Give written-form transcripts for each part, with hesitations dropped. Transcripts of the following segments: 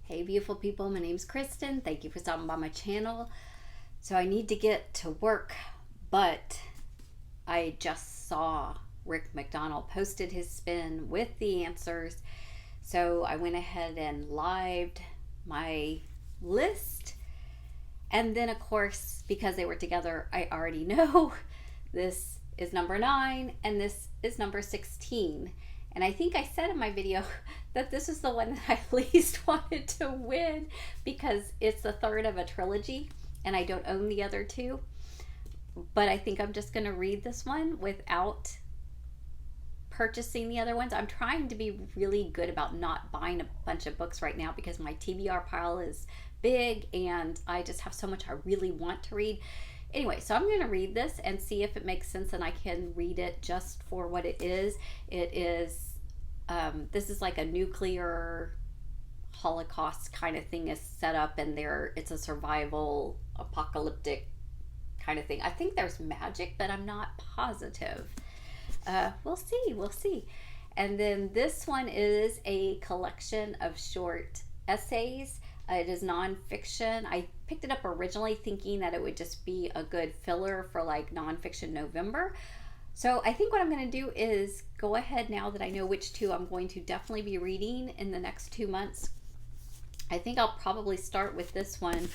Hey beautiful people, my name's Kristen. Thank you for stopping by my channel. So I need to get to work, but I just saw Rick McDonell posted his spin with the answers. So I went ahead and lived my list. And then of course, because they were together, I already know this is number 9 and this is number 16. And I think I said in my video that this is the one that I least wanted to win because it's the third of a trilogy and I don't own the other two. But I think I'm just going to read this one without purchasing the other ones. I'm trying to be really good about not buying a bunch of books right now because my TBR pile is big and I just have so much I really want to read. Anyway, so I'm going to read this and see if it makes sense and I can read it just for what it is. It is, this is like a nuclear holocaust kind of thing is set up and it's a survival apocalyptic kind of thing. I think there's magic, but I'm not positive. We'll see. And then this one is a collection of short essays. It is nonfiction. I picked it up originally thinking that it would just be a good filler for like Nonfiction November. So I think what I'm going to do is go ahead now that I know which two I'm going to definitely be reading in the next 2 months. I think I'll probably start with this one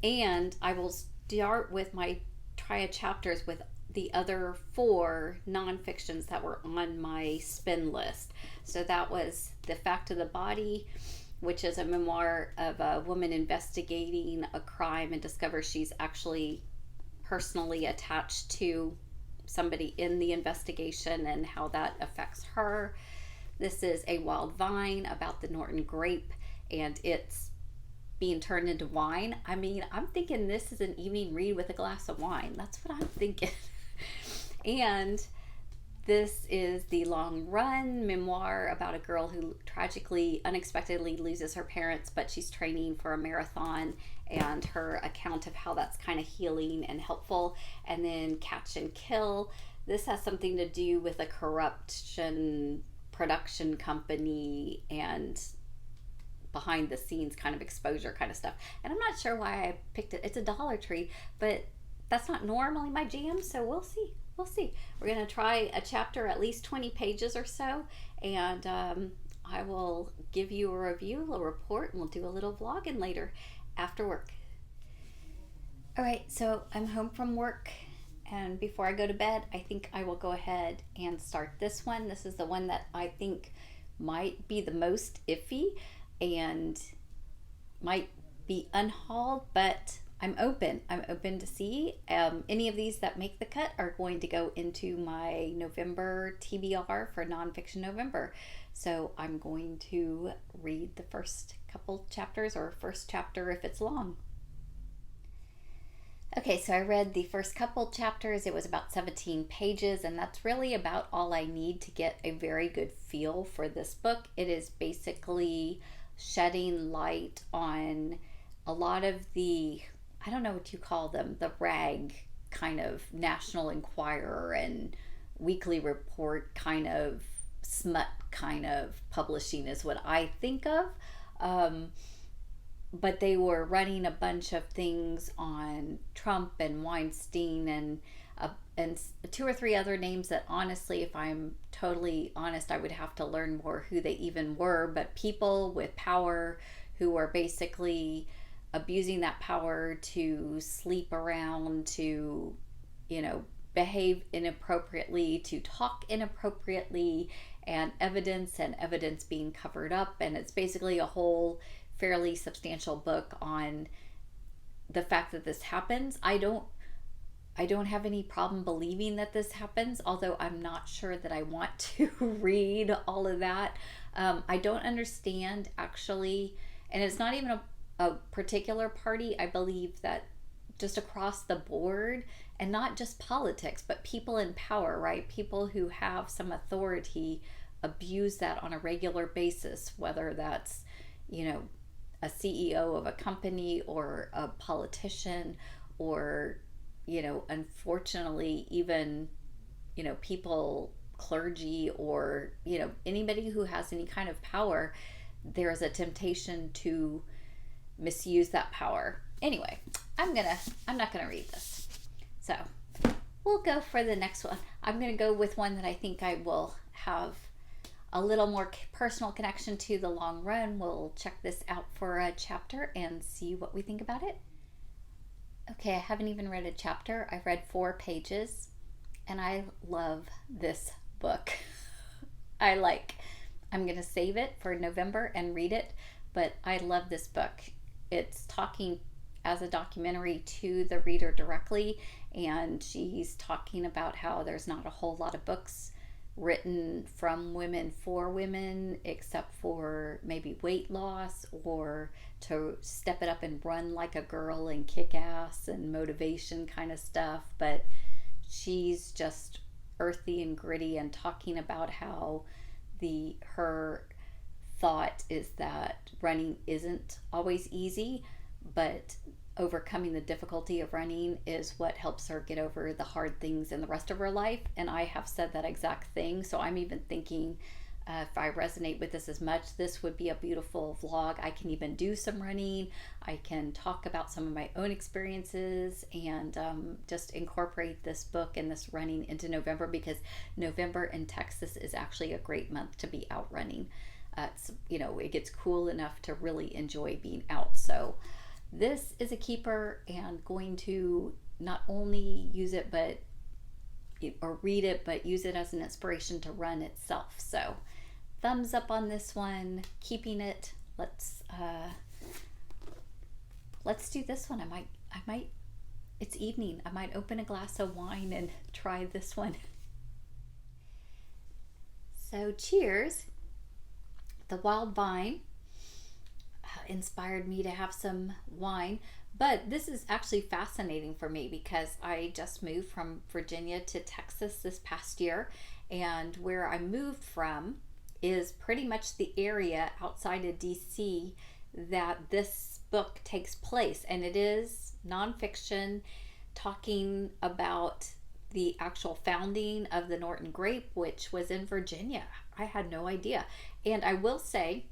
and I will start with my triad chapters with the other 4 nonfictions that were on my spin list. So that was The Fact of the Body, which is a memoir of a woman investigating a crime and discovers she's actually personally attached to somebody in the investigation and how that affects her. This is A Wild Vine about the Norton grape and it's being turned into wine. I mean, I'm thinking this is an evening read with a glass of wine. That's what I'm thinking. And this is The Long Run memoir about a girl who tragically, unexpectedly loses her parents, but she's training for a marathon and her account of how that's kind of healing and helpful. And then Catch and Kill. This has something to do with a corruption production company and behind the scenes kind of exposure kind of stuff. And I'm not sure why I picked it. It's a Dollar Tree, but that's not normally my jam, so we'll see. We're going to try a chapter at least 20 pages or so, and I will give you a review, a report, and we'll do a little vlogging later after work. All right, so I'm home from work, and before I go to bed, I think I will go ahead and start this one. This is the one that I think might be the most iffy and might be unhauled, but I'm open to see. Any of these that make the cut are going to go into my November TBR for Nonfiction November. So I'm going to read the first couple chapters or first chapter if it's long. Okay, so I read the first couple chapters. It was about 17 pages, and that's really about all I need to get a very good feel for this book. It is basically shedding light on a lot of the, I don't know what you call them, the rag kind of National Enquirer and Weekly Report kind of smut kind of publishing is what I think of. But they were running a bunch of things on Trump and Weinstein and 2 or 3 other names that honestly, if I'm totally honest, I would have to learn more who they even were, but people with power who were basically abusing that power to sleep around, to, behave inappropriately, to talk inappropriately, and evidence being covered up. And it's basically a whole fairly substantial book on the fact that this happens. I don't have any problem believing that this happens, although I'm not sure that I want to read all of that. I don't understand actually, and it's not even a particular party. I believe that just across the board, and not just politics, but people in power, right? People who have some authority abuse that on a regular basis, whether that's, a CEO of a company or a politician or, unfortunately, even, people, clergy, or, anybody who has any kind of power. there's a temptation to misuse that power. Anyway, I'm not gonna read this. So we'll go for the next one. I'm gonna go with one that I think I will have a little more personal connection to, the long run. We'll check this out for a chapter and see what we think about it. Okay, I haven't even read a chapter. I've read 4 pages and I love this book. I'm gonna save it for November and read it, but I love this book. It's talking as a documentary to the reader directly, and she's talking about how there's not a whole lot of books written from women for women, except for maybe weight loss or to step it up and run like a girl and kick ass and motivation kind of stuff. But she's just earthy and gritty and talking about how her thought is that running isn't always easy, but overcoming the difficulty of running is what helps her get over the hard things in the rest of her life. And I have said that exact thing. So I'm even thinking, if I resonate with this as much, this would be a beautiful vlog. I can even do some running. I can talk about some of my own experiences and just incorporate this book and this running into November, because November in Texas is actually a great month to be out running. It gets cool enough to really enjoy being out. So this is a keeper, and going to not only use it or read it, but use it as an inspiration to run itself. So thumbs up on this one, keeping it. Let's do this one. I might it's evening. I might open a glass of wine and try this one. So cheers. The wild vine inspired me to have some wine, but this is actually fascinating for me because I just moved from Virginia to Texas this past year, and where I moved from is pretty much the area outside of DC that this book takes place, and it is nonfiction, talking about the actual founding of the Norton grape, which was in Virginia. I had no idea. And I will say,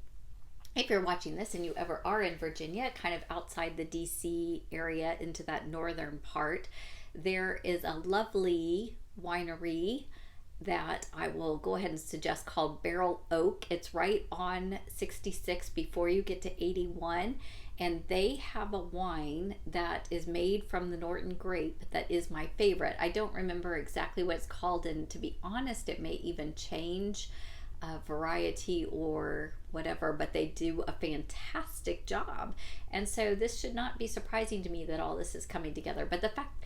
if you're watching this and you ever are in Virginia, kind of outside the DC area into that northern part, there is a lovely winery that I will go ahead and suggest, called Barrel Oak. It's right on 66 before you get to 81, and they have a wine that is made from the Norton grape that is my favorite. I don't remember exactly what it's called, and to be honest, it may even change variety or whatever, but they do a fantastic job. And so this should not be surprising to me that all this is coming together. But the fact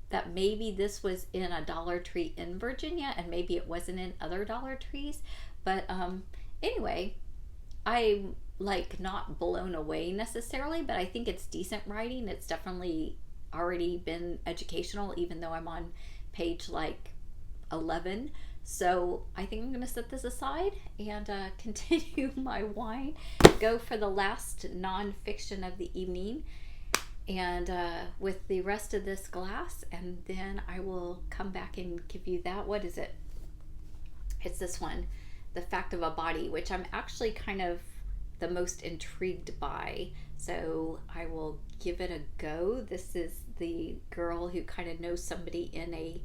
that maybe this was in a Dollar Tree in Virginia and maybe it wasn't in other Dollar Trees, but anyway, I'm not blown away necessarily, but I think it's decent writing. It's definitely already been educational, even though I'm on page 11. So I think I'm going to set this aside and continue my wine, go for the last nonfiction of the evening, and with the rest of this glass, and then I will come back and give you that. What is it? It's this one, The Fact of a Body, which I'm actually kind of the most intrigued by. So I will give it a go. This is the girl who kind of knows somebody in a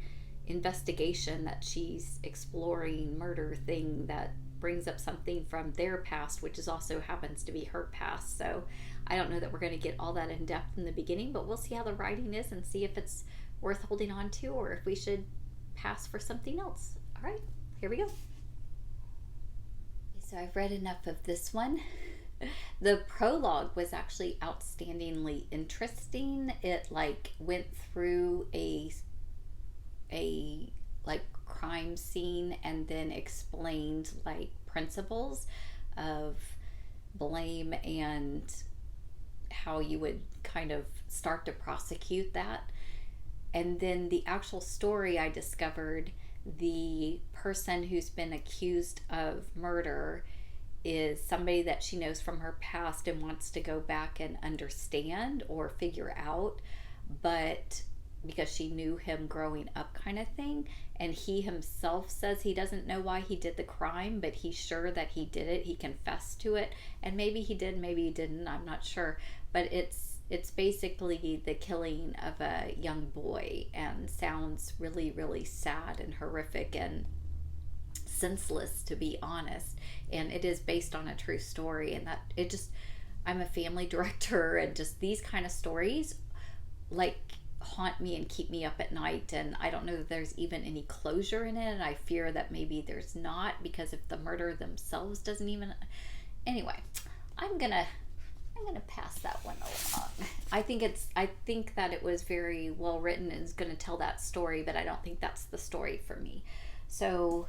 investigation that she's exploring, murder thing that brings up something from their past, which is also happens to be her past. So I don't know that we're going to get all that in depth in the beginning, but we'll see how the writing is and see if it's worth holding on to or if we should pass for something else. All right, here we go. So I've read enough of this one. The prologue was actually outstandingly interesting. It went through a crime scene and then explained principles of blame and how you would kind of start to prosecute that. And then the actual story, I discovered the person who's been accused of murder is somebody that she knows from her past and wants to go back and understand or figure out, but because she knew him growing up kind of thing. And he himself says he doesn't know why he did the crime, but he's sure that he did it. He confessed to it. And maybe he did, maybe he didn't. I'm not sure. But it's basically the killing of a young boy, and sounds really, really sad and horrific and senseless, to be honest. And it is based on a true story. And that it just, I'm a family director, and just these kind of stories like haunt me and keep me up at night. And I don't know if there's even any closure in it, and I fear that maybe there's not, because if the murder themselves doesn't even, anyway, I'm gonna pass that one along. I think that it was very well written and is gonna tell that story, but I don't think that's the story for me. So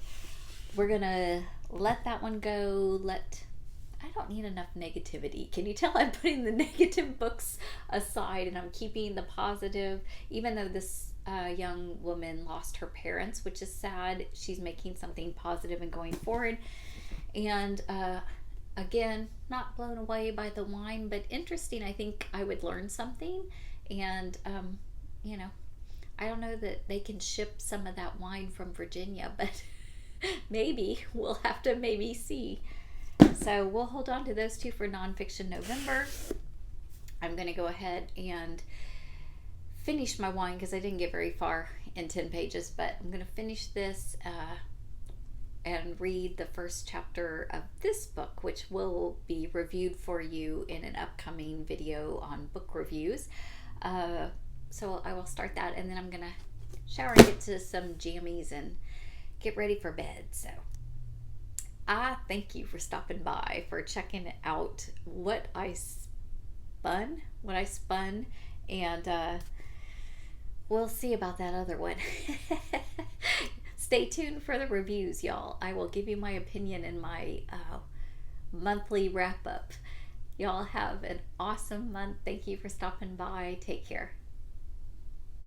we're gonna let that one go. I don't need enough negativity. Can you tell I'm putting the negative books aside and I'm keeping the positive? Even though this young woman lost her parents, which is sad, she's making something positive and going forward. And again, not blown away by the wine, but interesting. I think I would learn something. And, I don't know that they can ship some of that wine from Virginia, but maybe we'll have to see. So we'll hold on to those two for Nonfiction November. I'm going to go ahead and finish my wine because I didn't get very far in 10 pages, but I'm going to finish this and read the first chapter of this book, which will be reviewed for you in an upcoming video on book reviews. So I will start that, and then I'm going to shower and get to some jammies and get ready for bed. So I thank you for stopping by, for checking out what I spun, and we'll see about that other one. Stay tuned for the reviews, y'all. I will give you my opinion in my monthly wrap up. Y'all have an awesome month. Thank you for stopping by. Take care.